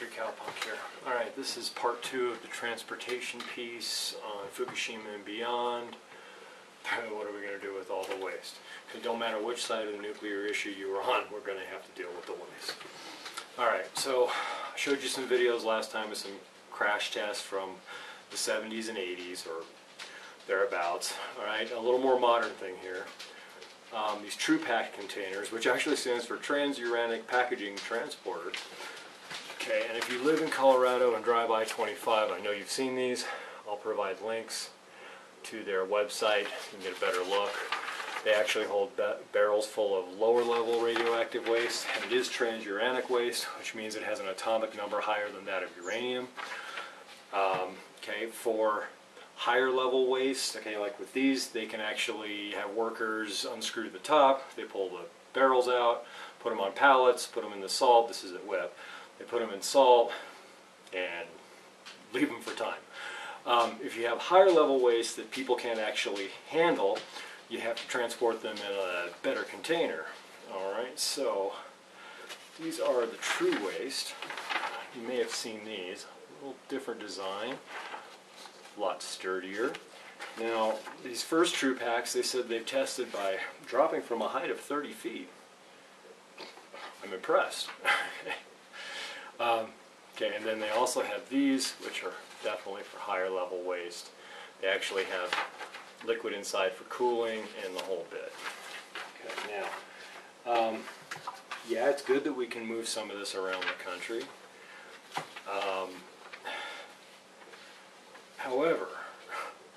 Mr. Cowpunk here. Alright, this is part 2 of the transportation piece on Fukushima and beyond. What are we going to do with all the waste? It don't matter which side of the nuclear issue you were on, we're going to have to deal with the waste. Alright, so I showed you some videos last time of some crash tests from the 70s and 80s or thereabouts. Alright, a little more modern thing here. These Trupact containers, which actually stands for Transuranic Packaging Transporter. Okay, and if you live in Colorado and drive I-25, I know you've seen these. I'll provide links to their website. You can get a better look. They actually hold barrels full of lower level radioactive waste, and it is transuranic waste, which means it has an atomic number higher than that of uranium. Okay, for higher level waste, okay, like with these, they can actually have workers unscrew the top, they pull the barrels out, put them on pallets, put them in the salt. This is at WIP. They put them in salt and leave them for time. If you have higher level waste that people can't actually handle, you have to transport them in a better container. Alright, so these are the true waste. You may have seen these. A little different design. A lot sturdier. Now, these first Trupacts, they said they've tested by dropping from a height of 30 feet. I'm impressed. Okay, and then they also have these, which are definitely for higher level waste. They actually have liquid inside for cooling and the whole bit. Okay, now, yeah, it's good that we can move some of this around the country. However,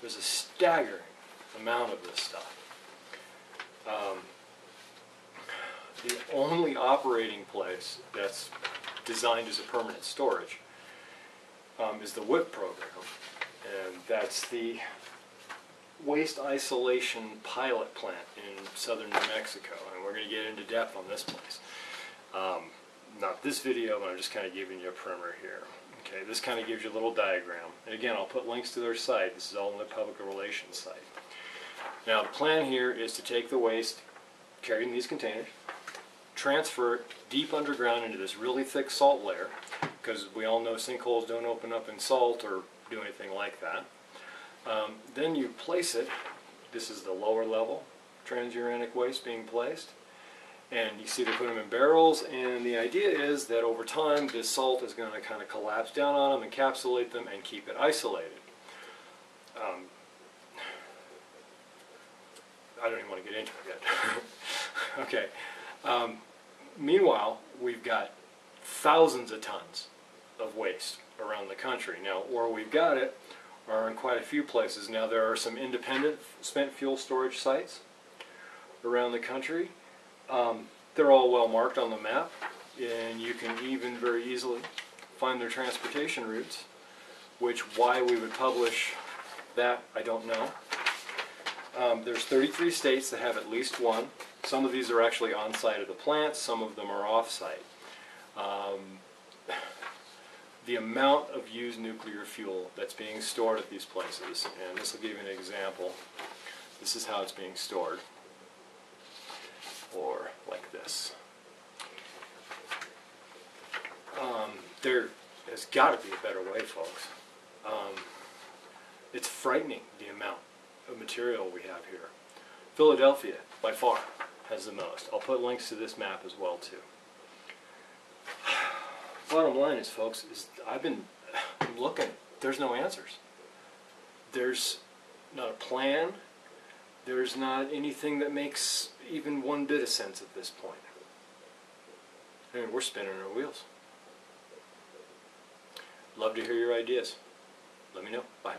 there's a staggering amount of this stuff. The only operating place that's designed as a permanent storage is the WIP program, and that's the Waste Isolation Pilot Plant in southern New Mexico, and we're going to get into depth on this place. Not this video, but I'm just kind of giving you a primer here. Okay, this kind of gives you a little diagram, and again, I'll put links to their site. This is all on their public relations site. Now, the plan here is to take the waste carried in these containers, transfer it deep underground into this really thick salt layer, because we all know sinkholes don't open up in salt or do anything like that. Then you place it. This is the lower level transuranic waste being placed, and you see they put them in barrels, and the idea is that over time this salt is going to kind of collapse down on them, encapsulate them, and keep it isolated. I don't even want to get into it yet. Okay. Meanwhile, we've got thousands of tons of waste around the country. Now, where we've got it are in quite a few places. Now, there are some independent spent fuel storage sites around the country. They're all well marked on the map, and you can even very easily find their transportation routes, which why we would publish that, I don't know. There's 33 states that have at least one. Some of these are actually on site of the plant, some of them are off site. The amount of used nuclear fuel that's being stored at these places, and this will give you an example. This is how it's being stored, or like this. There has got to be a better way, folks. It's frightening the amount of material we have here. Philadelphia, by far, has the most. I'll put links to this map as well, too. Bottom line is, folks, I'm looking. There's no answers. There's not a plan. There's not anything that makes even one bit of sense at this point. I mean, we're spinning our wheels. Love to hear your ideas. Let me know. Bye.